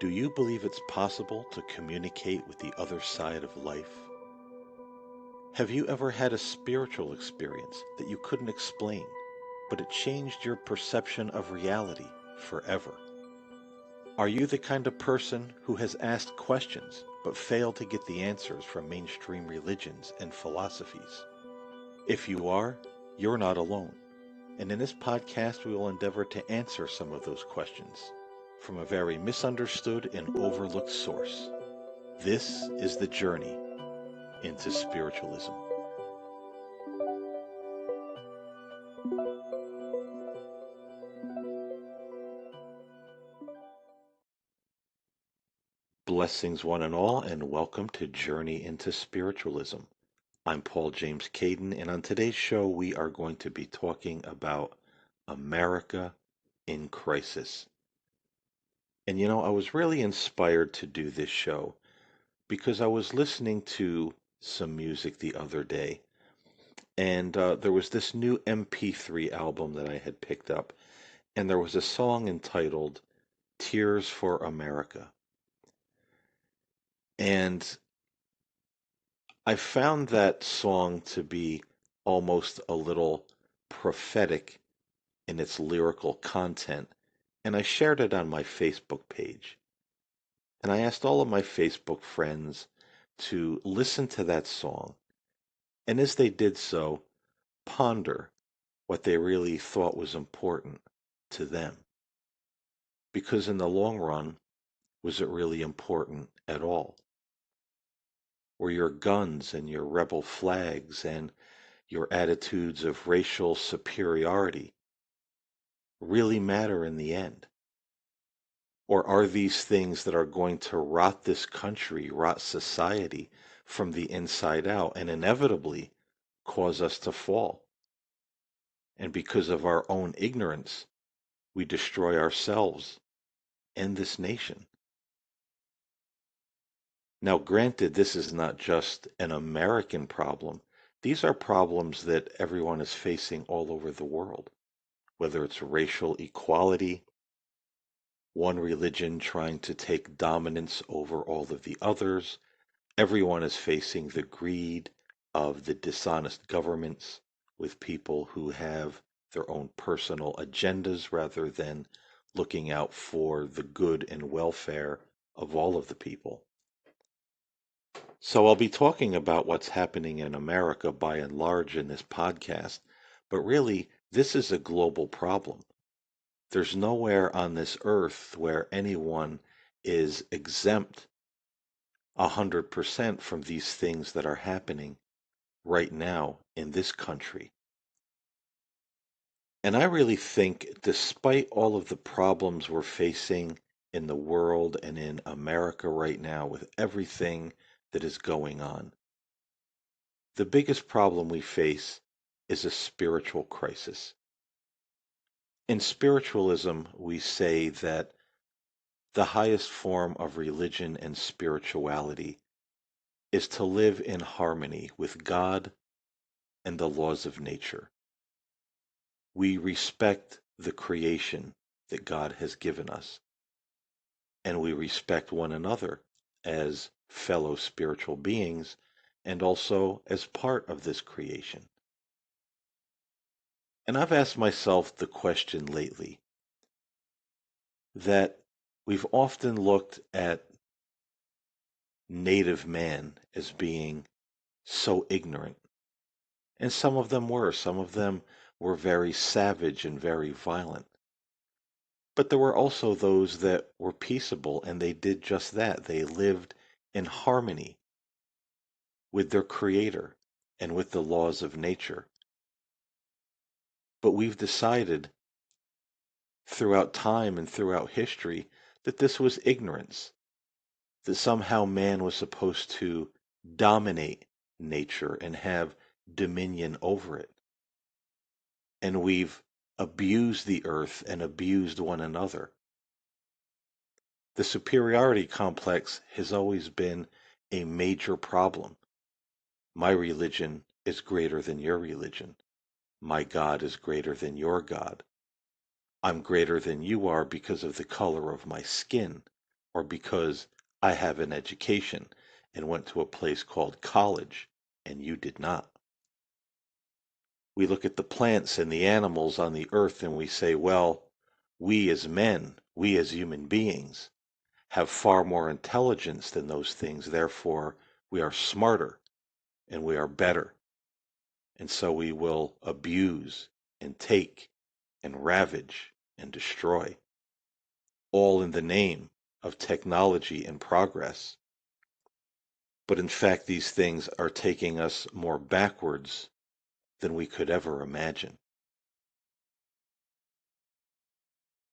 Do you believe it's possible to communicate with the other side of life? Have you ever had a spiritual experience that you couldn't explain, but it changed your perception of reality forever? Are you the kind of person who has asked questions but failed to get the answers from mainstream religions and philosophies? If you are, you're not alone. And in this podcast, we will endeavor to answer some of those questions from a very misunderstood and overlooked source. This is the journey into spiritualism. Blessings, one and all, and welcome to Journey into Spiritualism. I'm Paul James Caden, and on today's show, we are going to be talking about America in crisis. And I was really inspired to do this show because I was listening to some music the other day, and there was this new MP3 album that I had picked up, and there was a song entitled Tears for America. And I found that song to be almost a little prophetic in its lyrical content, and I shared it on my Facebook page. And I asked all of my Facebook friends to listen to that song, and as they did so, ponder what they really thought was important to them. Because in the long run, was it really important at all? Were your guns and your rebel flags and your attitudes of racial superiority really matter in the end? Or are these things that are going to rot this country, rot society from the inside out, and inevitably cause us to fall? And because of our own ignorance, we destroy ourselves and this nation. Now, granted, this is not just an American problem. These are problems that everyone is facing all over the world, whether it's racial equality, one religion trying to take dominance over all of the others. Everyone is facing the greed of the dishonest governments with people who have their own personal agendas rather than looking out for the good and welfare of all of the people. So I'll be talking about what's happening in America by and large in this podcast, but really, this is a global problem. There's nowhere on this earth where anyone is exempt 100% from these things that are happening right now in this country. And I really think, despite all of the problems we're facing in the world and in America right now with everything that is going on, the biggest problem we face is a spiritual crisis. In spiritualism, we say that the highest form of religion and spirituality is to live in harmony with God and the laws of nature. We respect the creation that God has given us, and we respect one another as fellow spiritual beings and also as part of this creation. And I've asked myself the question lately that we've often looked at native man as being so ignorant. And some of them were very savage and very violent. But there were also those that were peaceable and they did just that. They lived in harmony with their creator and with the laws of nature. But we've decided throughout time and throughout history that this was ignorance, that somehow man was supposed to dominate nature and have dominion over it. And we've abused the earth and abused one another. The superiority complex has always been a major problem. My religion is greater than your religion. My God is greater than your God. I'm greater than you are because of the color of my skin. or because I have an education and went to a place called college and you did not. We look at the plants and the animals on the earth and we say, well, we as men, we as human beings, have far more intelligence than those things. Therefore, we are smarter and we are better. And so we will abuse and take and ravage and destroy, all in the name of technology and progress. But in fact, these things are taking us more backwards than we could ever imagine.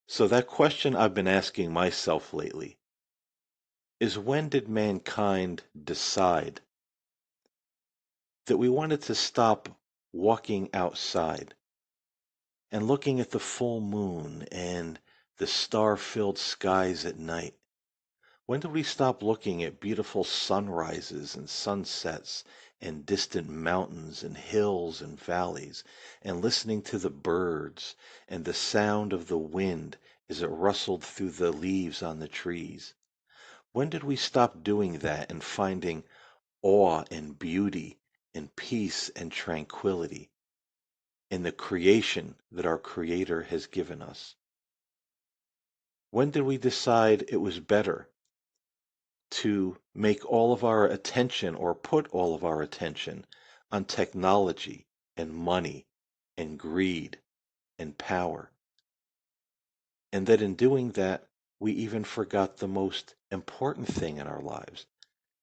So that question I've been asking myself lately is, when did mankind decide that we wanted to stop walking outside and looking at the full moon and the star-filled skies at night? When did we stop looking at beautiful sunrises and sunsets and distant mountains and hills and valleys, and listening to the birds and the sound of the wind as it rustled through the leaves on the trees? When did we stop doing that and finding awe and beauty and peace and tranquility in the creation that our Creator has given us? When did we decide it was better to make all of our attention, or put all of our attention, on technology and money and greed and power? And that in doing that, we even forgot the most important thing in our lives,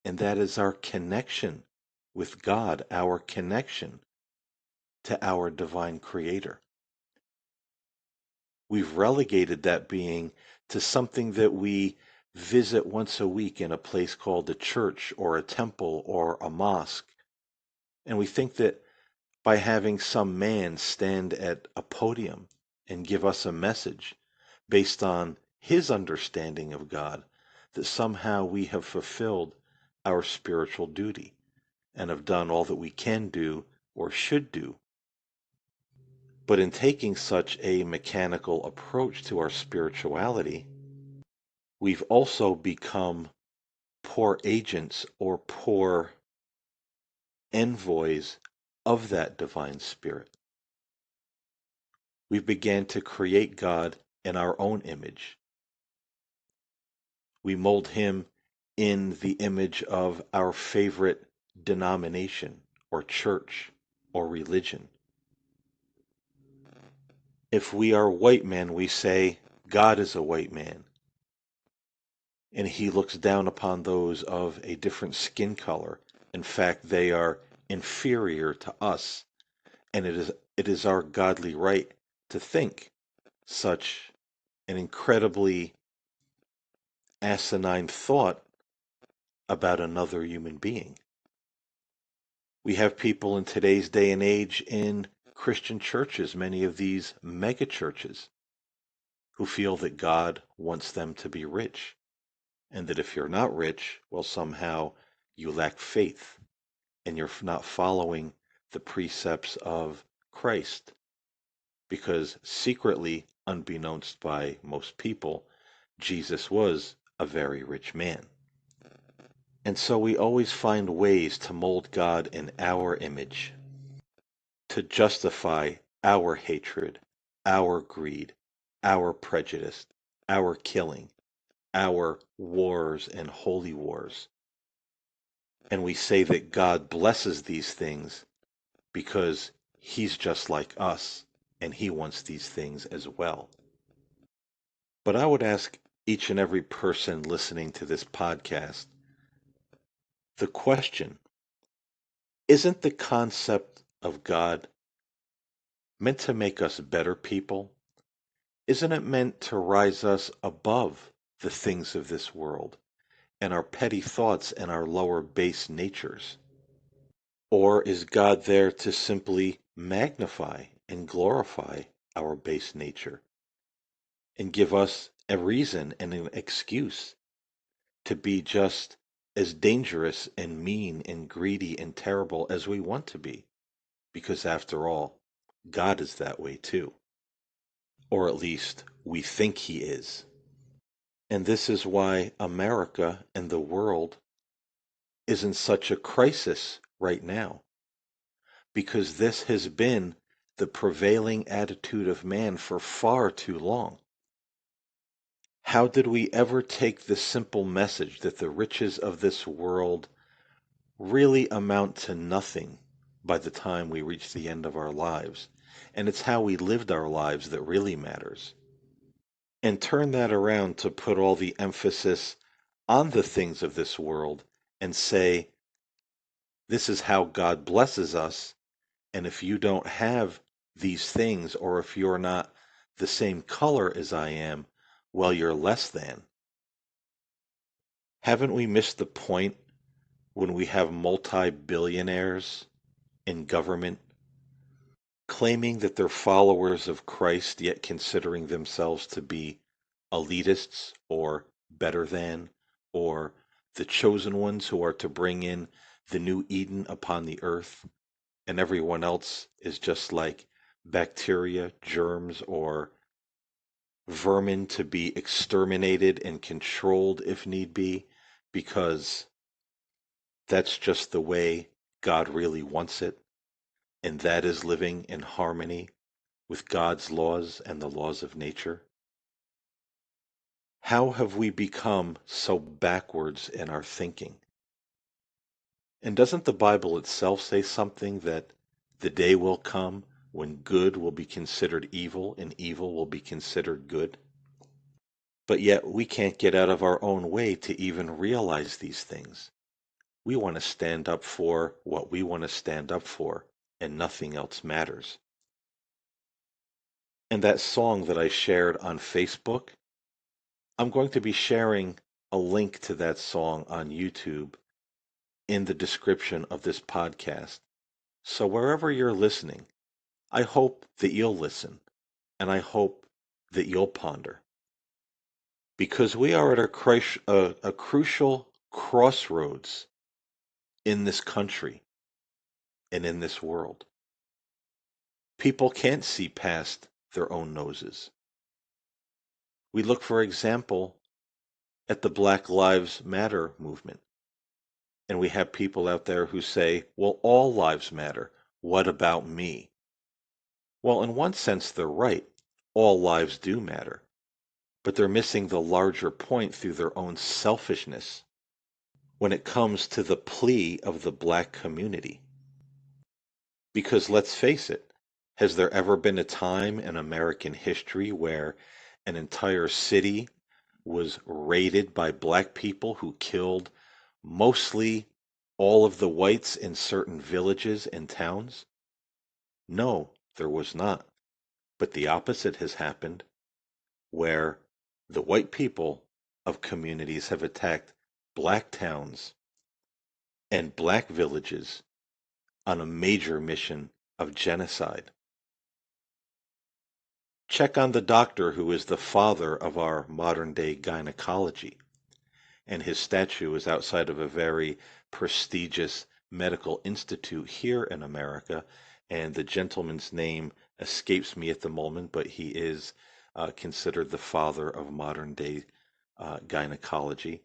and that is our connection with God, our connection to our divine Creator. We've relegated that being to something that we visit once a week in a place called a church or a temple or a mosque. And we think that by having some man stand at a podium and give us a message based on his understanding of God, that somehow we have fulfilled our spiritual duty and have done all that we can do or should do. But in taking such a mechanical approach to our spirituality, we've also become poor agents or poor envoys of that divine spirit. We began to create God in our own image. We mold him in the image of our favorite denomination or church or religion. If we are white men, we say God is a white man, and he looks down upon those of a different skin color. In fact, they are inferior to us, and it is our godly right to think such an incredibly asinine thought about another human being. We have people in today's day and age in Christian churches, many of these mega churches, who feel that God wants them to be rich, and that if you're not rich, well, somehow you lack faith and you're not following the precepts of Christ, because secretly, unbeknownst by most people, Jesus was a very rich man. And so we always find ways to mold God in our image, to justify our hatred, our greed, our prejudice, our killing, our wars and holy wars. And we say that God blesses these things because he's just like us and he wants these things as well. But I would ask each and every person listening to this podcast the question: isn't the concept of God meant to make us better people? Isn't it meant to rise us above the things of this world and our petty thoughts and our lower base natures? Or is God there to simply magnify and glorify our base nature and give us a reason and an excuse to be just as dangerous and mean and greedy and terrible as we want to be? Because after all, God is that way too. Or at least we think he is. And this is why America and the world is in such a crisis right now, because this has been the prevailing attitude of man for far too long. How did we ever take the simple message that the riches of this world really amount to nothing by the time we reach the end of our lives? And it's how we lived our lives that really matters. And turn that around to put all the emphasis on the things of this world and say, this is how God blesses us. And if you don't have these things, or if you're not the same color as I am, well, you're less than. Haven't we missed the point when we have multi-billionaires in government claiming that they're followers of Christ, yet considering themselves to be elitists or better than, or the chosen ones who are to bring in the new Eden upon the earth, and everyone else is just like bacteria, germs, or vermin to be exterminated and controlled if need be, because that's just the way God really wants it, and that is living in harmony with God's laws and the laws of nature? How have we become so backwards in our thinking? And doesn't the Bible itself say something that the day will come when good will be considered evil and evil will be considered good? But yet we can't get out of our own way to even realize these things. We want to stand up for what we want to stand up for, and nothing else matters. And that song that I shared on Facebook, I'm going to be sharing a link to that song on YouTube in the description of this podcast. So wherever you're listening, I hope that you'll listen, and I hope that you'll ponder. Because we are at a crucial crossroads in this country and in this world. People can't see past their own noses. We look, for example, at the Black Lives Matter movement. And we have people out there who say, well, all lives matter. What about me? Well, in one sense, they're right. All lives do matter. But they're missing the larger point through their own selfishness when it comes to the plea of the black community. Because let's face it, has there ever been a time in American history where an entire city was raided by black people who killed mostly all of the whites in certain villages and towns? No, there was not. But the opposite has happened, where the white people of communities have attacked black towns and black villages on a major mission of genocide. Check on the doctor who is the father of our modern day gynecology, and his statue is outside of a very prestigious medical institute here in America, and the gentleman's name escapes me at the moment, but he is considered the father of modern day gynecology,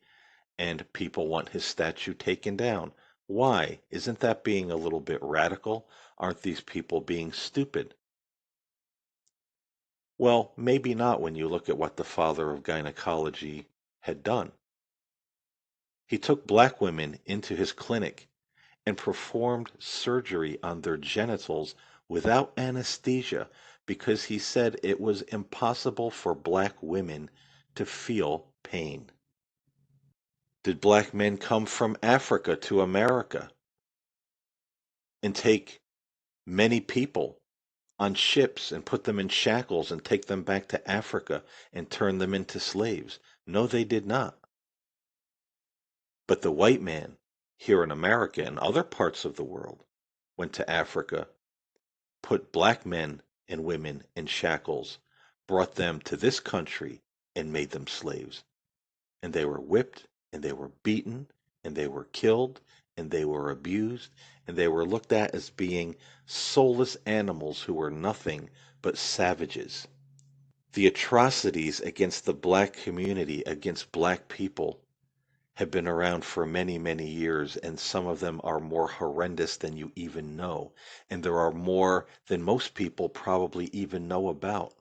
and people want his statue taken down. Why? Isn't that being a little bit radical? Aren't these people being stupid? Well, maybe not when you look at what the father of gynecology had done. He took black women into his clinic and performed surgery on their genitals without anesthesia because he said it was impossible for black women to feel pain. Did black men come from Africa to America and take many people on ships and put them in shackles and take them back to Africa and turn them into slaves? No, they did not. But the white man here in America and other parts of the world went to Africa, put black men and women in shackles, brought them to this country, and made them slaves. And they were whipped, and they were beaten, and they were killed, and they were abused, and they were looked at as being soulless animals who were nothing but savages. The atrocities against the black community, against black people, have been around for many, many years, and some of them are more horrendous than you even know. And there are more than most people probably even know about.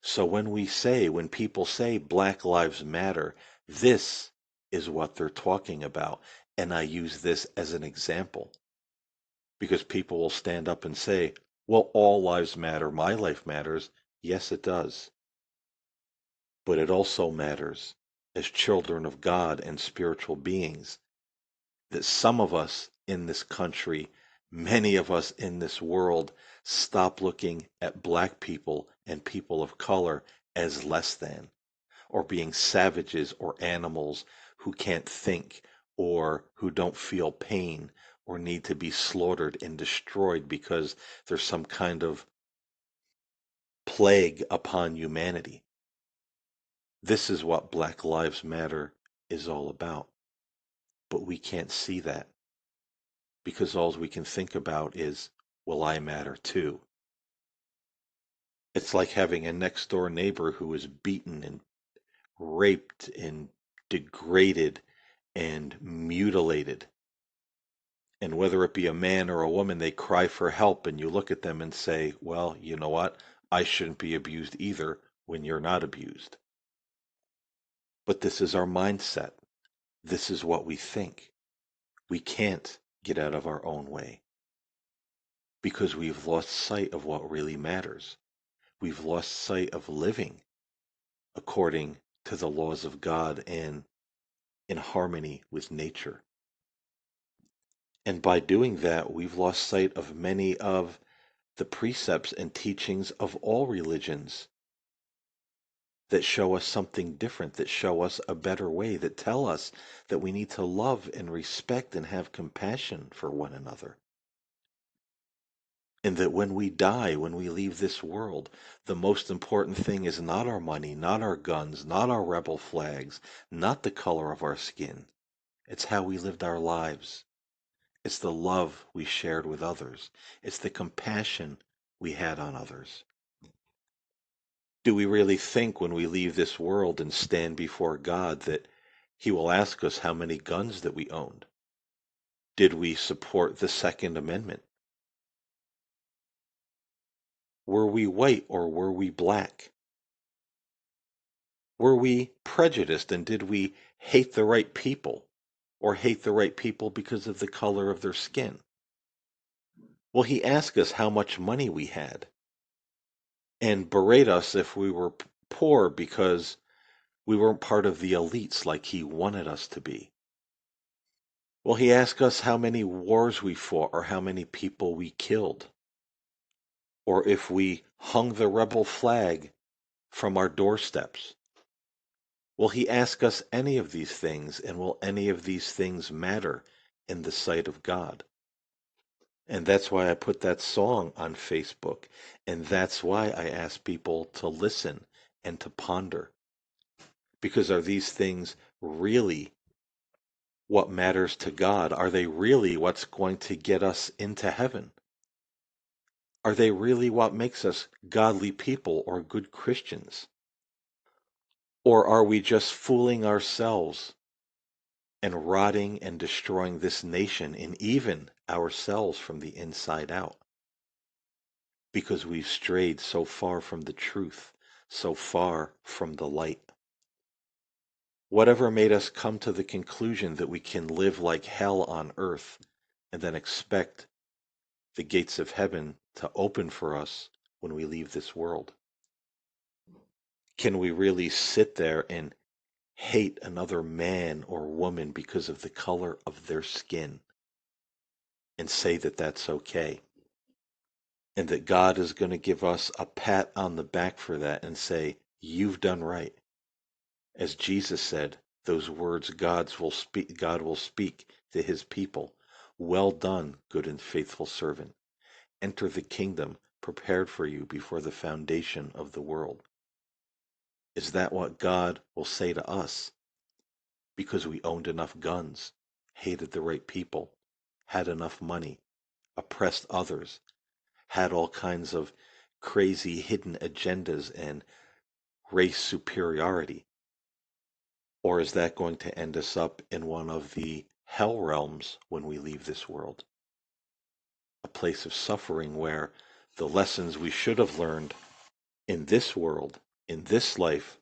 So when people say Black Lives Matter, this is what they're talking about. And I use this as an example because people will stand up and say, well, all lives matter. My life matters. Yes, it does. But it also matters as children of God and spiritual beings that some of us in this country, many of us in this world, stop looking at black people and people of color as less than, or being savages or animals who can't think or who don't feel pain or need to be slaughtered and destroyed because there's some kind of plague upon humanity. This is what Black Lives Matter is all about. But we can't see that because all we can think about is, will I matter too? It's like having a next door neighbor who is beaten and raped and degraded and mutilated. And whether it be a man or a woman, they cry for help, and you look at them and say, well, you know what? I shouldn't be abused either when you're not abused. But this is our mindset. This is what we think. We can't get out of our own way because we've lost sight of what really matters. We've lost sight of living according to the laws of God and in harmony with nature. And by doing that, we've lost sight of many of the precepts and teachings of all religions that show us something different, that show us a better way, that tell us that we need to love and respect and have compassion for one another. And that when we die, when we leave this world, the most important thing is not our money, not our guns, not our rebel flags, not the color of our skin. It's how we lived our lives. It's the love we shared with others. It's the compassion we had on others. Do we really think when we leave this world and stand before God that He will ask us how many guns that we owned? Did we support the Second Amendment? Were we white or were we black? Were we prejudiced and did we hate the right people or hate the right people because of the color of their skin? Will He ask us how much money we had and berate us if we were poor because we weren't part of the elites like He wanted us to be? Will He ask us how many wars we fought or how many people we killed? Or if we hung the rebel flag from our doorsteps? Will He ask us any of these things, and will any of these things matter in the sight of God? And that's why I put that song on Facebook, and that's why I ask people to listen and to ponder. Because are these things really what matters to God? Are they really what's going to get us into heaven? Are they really what makes us godly people or good Christians? Or are we just fooling ourselves and rotting and destroying this nation and even ourselves from the inside out? Because we've strayed so far from the truth, so far from the light. Whatever made us come to the conclusion that we can live like hell on earth and then expect the gates of heaven to open for us when we leave this world? Can we really sit there and hate another man or woman because of the color of their skin and say that that's okay? And that God is going to give us a pat on the back for that and say, you've done right. As Jesus said, those words God will speak to His people. Well done, good and faithful servant. Enter the kingdom prepared for you before the foundation of the world. Is that what God will say to us? Because we owned enough guns, hated the right people, had enough money, oppressed others, had all kinds of crazy hidden agendas and race superiority? Or is that going to end us up in one of the hell realms when we leave this world? A place of suffering where the lessons we should have learned in this world, in this life,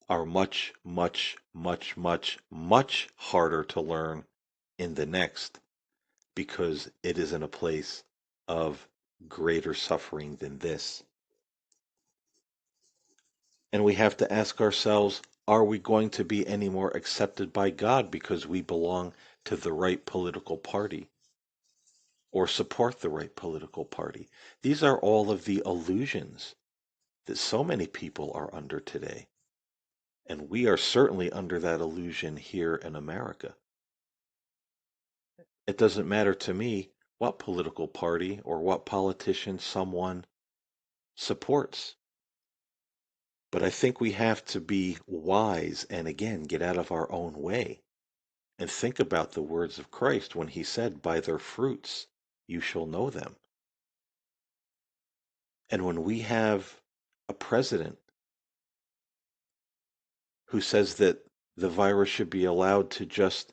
are much, much, much, much, much harder to learn in the next because it is in a place of greater suffering than this. And we have to ask ourselves, are we going to be any more accepted by God because we belong to the right political party or support the right political party? These are all of the illusions that so many people are under today. And we are certainly under that illusion here in America. It doesn't matter to me what political party or what politician someone supports. But I think we have to be wise and again get out of our own way and think about the words of Christ when he said, "By their fruits you shall know them." And when we have a president who says that the virus should be allowed to just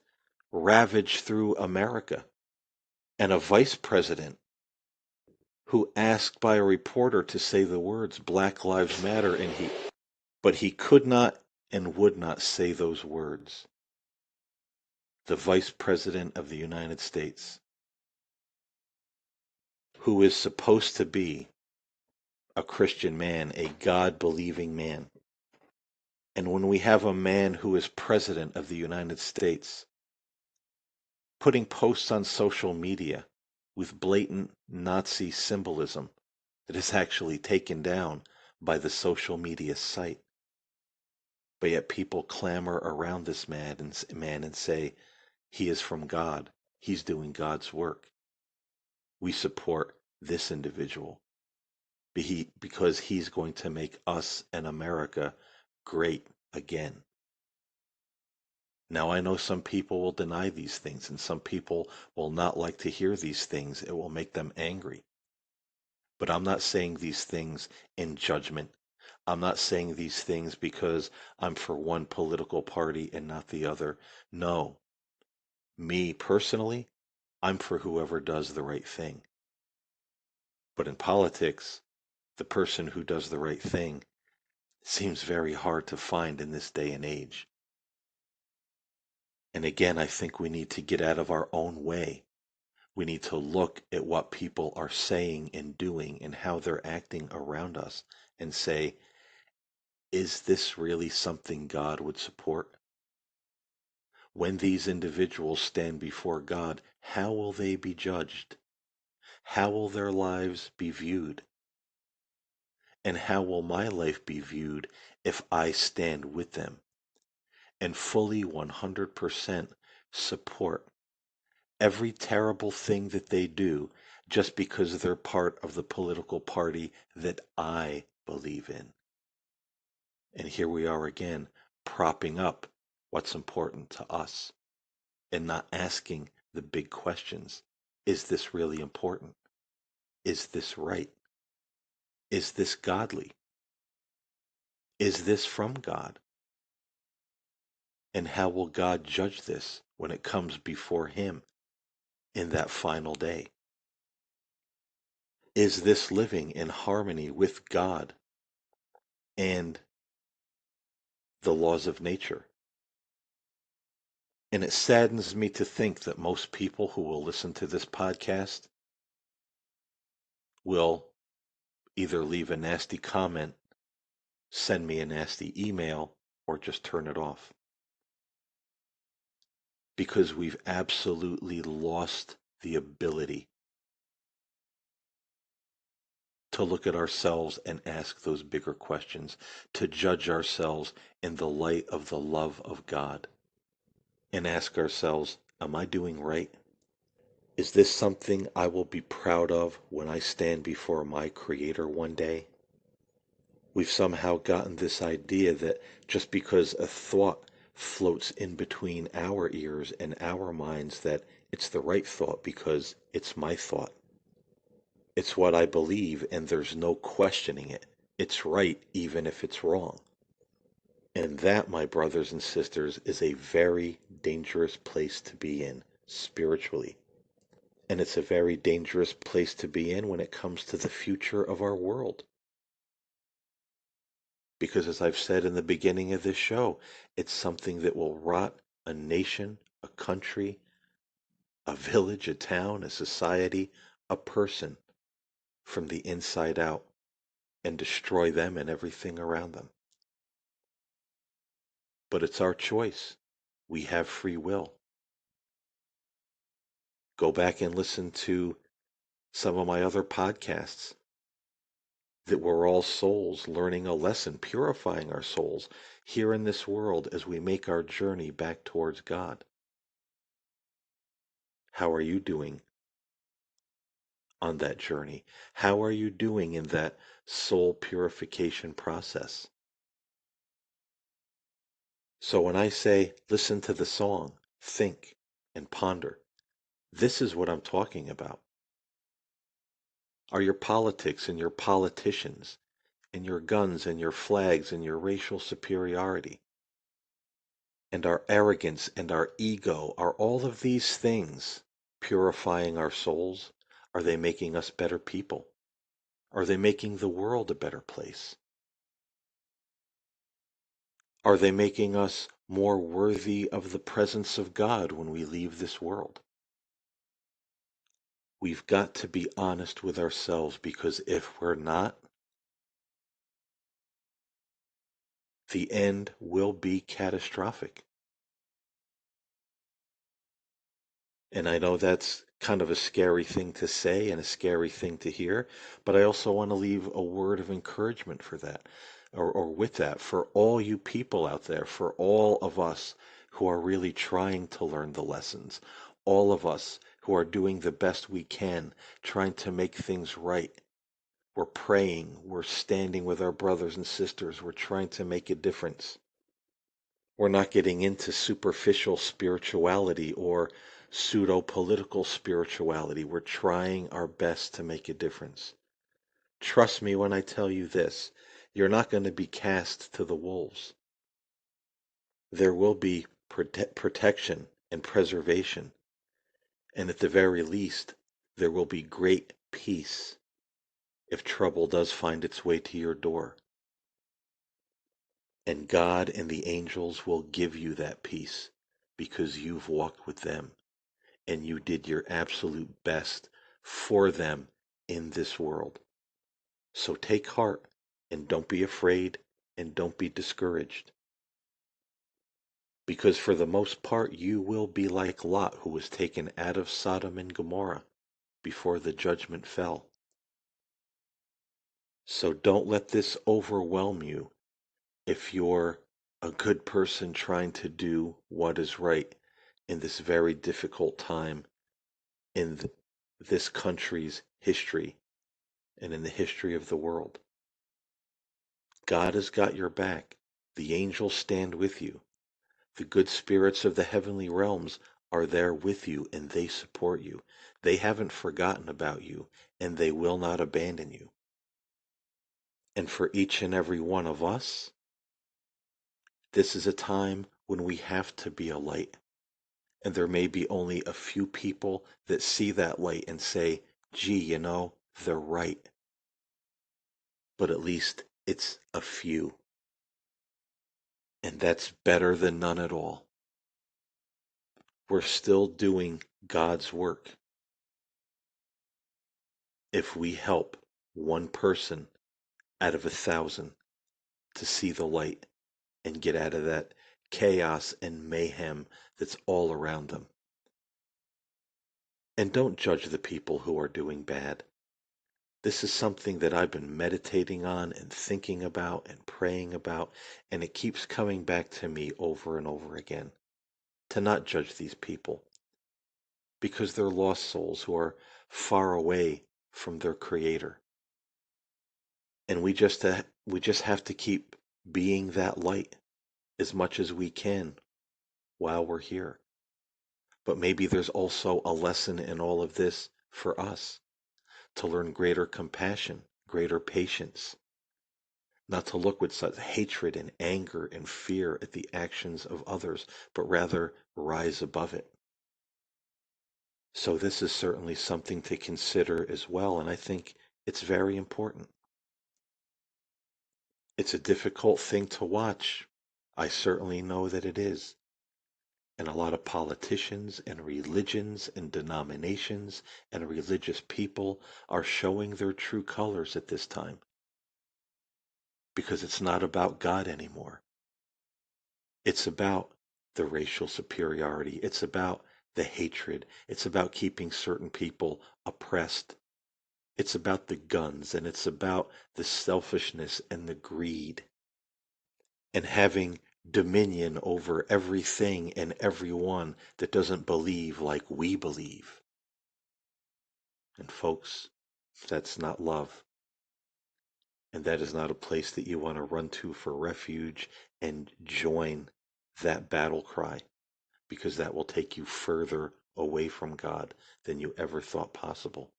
ravage through America, and a vice president who asked by a reporter to say the words Black Lives Matter, but he could not and would not say those words. The Vice President of the United States, who is supposed to be a Christian man, a God-believing man. And when we have a man who is President of the United States putting posts on social media with blatant Nazi symbolism that is actually taken down by the social media site, but yet people clamor around this man and say, he is from God. He's doing God's work. We support this individual because he's going to make us and America great again. Now, I know some people will deny these things, and some people will not like to hear these things. It will make them angry. But I'm not saying these things in judgment. I'm not saying these things because I'm for one political party and not the other. No, me personally, I'm for whoever does the right thing. But in politics, the person who does the right thing seems very hard to find in this day and age. And again, I think we need to get out of our own way. We need to look at what people are saying and doing and how they're acting around us and say, is this really something God would support? When these individuals stand before God, how will they be judged? How will their lives be viewed? And how will my life be viewed if I stand with them and fully 100% support every terrible thing that they do just because they're part of the political party that I believe in? And here we are again, propping up what's important to us and not asking the big questions. Is this really important? Is this right? Is this godly? Is this from God? And how will God judge this when it comes before Him in that final day? Is this living in harmony with God and the laws of nature? And it saddens me to think that most people who will listen to this podcast will either leave a nasty comment, send me a nasty email, or just turn it off. Because we've absolutely lost the ability to look at ourselves and ask those bigger questions, to judge ourselves in the light of the love of God, and ask ourselves, am I doing right? Is this something I will be proud of when I stand before my Creator one day? We've somehow gotten this idea that just because a thought floats in between our ears and our minds, that it's the right thought because it's my thought. It's what I believe, and there's no questioning it. It's right, even if it's wrong. And that, my brothers and sisters, is a very dangerous place to be in spiritually. And it's a very dangerous place to be in when it comes to the future of our world. Because as I've said in the beginning of this show, it's something that will rot a nation, a country, a village, a town, a society, a person from the inside out and destroy them and everything around them. But it's our choice. We have free will. Go back and listen to some of my other podcasts that we're all souls learning a lesson, purifying our souls here in this world as we make our journey back towards God. How are you doing on that journey? How are you doing in that soul purification process? So when I say listen to the song, think and ponder, this is what I'm talking about. Are your politics and your politicians and your guns and your flags and your racial superiority and our arrogance and our ego, are all of these things purifying our souls? Are they making us better people? Are they making the world a better place? Are they making us more worthy of the presence of God when we leave this world? We've got to be honest with ourselves, because if we're not, the end will be catastrophic. And I know that's kind of a scary thing to say and a scary thing to hear, but I also want to leave a word of encouragement for that, or with that, for all you people out there, for all of us who are really trying to learn the lessons, all of us who are doing the best we can, trying to make things right. We're praying, we're standing with our brothers and sisters, we're trying to make a difference. We're not getting into superficial spirituality or pseudo political spirituality. We're trying our best to make a difference. Trust me when I tell you this, you're not going to be cast to the wolves. There will be protection and preservation, and at the very least, there will be great peace if trouble does find its way to your door. And God and the angels will give you that peace because you've walked with them and you did your absolute best for them in this world. So take heart and don't be afraid and don't be discouraged. Because for the most part, you will be like Lot, who was taken out of Sodom and Gomorrah before the judgment fell. So don't let this overwhelm you if you're a good person trying to do what is right in this very difficult time in this country's history and in the history of the world. God has got your back. The angels stand with you. The good spirits of the heavenly realms are there with you and they support you. They haven't forgotten about you and they will not abandon you. And for each and every one of us, this is a time when we have to be a light. And there may be only a few people that see that light and say, gee, they're right. But at least it's a few. And that's better than none at all. We're still doing God's work if we help one person out of 1,000 to see the light and get out of that chaos and mayhem that's all around them. And don't judge the people who are doing bad. This is something that I've been meditating on and thinking about and praying about, and it keeps coming back to me over and over again to not judge these people because they're lost souls who are far away from their Creator. And we just have to keep being that light as much as we can while we're here. But maybe there's also a lesson in all of this for us to learn greater compassion, greater patience, not to look with such hatred and anger and fear at the actions of others, but rather rise above it. So, this is certainly something to consider as well, and I think it's very important. It's a difficult thing to watch. I certainly know that it is. And a lot of politicians and religions and denominations and religious people are showing their true colors at this time because it's not about God anymore. It's about the racial superiority. It's about the hatred. It's about keeping certain people oppressed. It's about the guns and it's about the selfishness and the greed and having dominion over everything and everyone that doesn't believe like we believe. And folks, that's not love. And that is not a place that you want to run to for refuge and join that battle cry, because that will take you further away from God than you ever thought possible.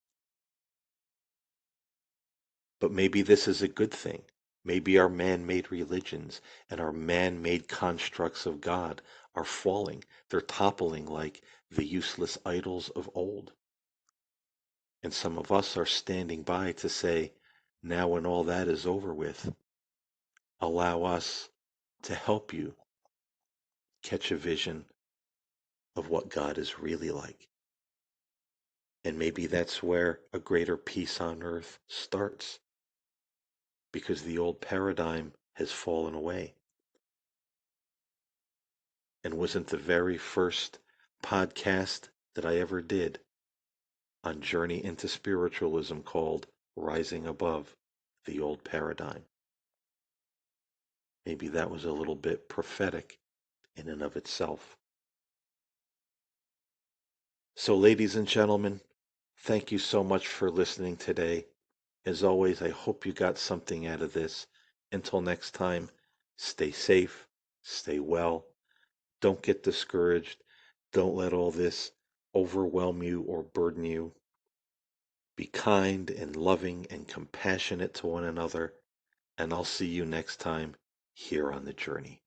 But maybe this is a good thing. Maybe our man made religions and our man made constructs of God are falling. They're toppling like the useless idols of old. And some of us are standing by to say, now when all that is over with, allow us to help you catch a vision of what God is really like. And maybe that's where a greater peace on earth starts, because the old paradigm has fallen away. And wasn't the very first podcast that I ever did on Journey into Spiritualism called Rising Above the Old Paradigm? Maybe that was a little bit prophetic in and of itself. So, ladies and gentlemen, thank you so much for listening today. As always, I hope you got something out of this. Until next time, stay safe, stay well, don't get discouraged, don't let all this overwhelm you or burden you. Be kind and loving and compassionate to one another, and I'll see you next time here on the journey.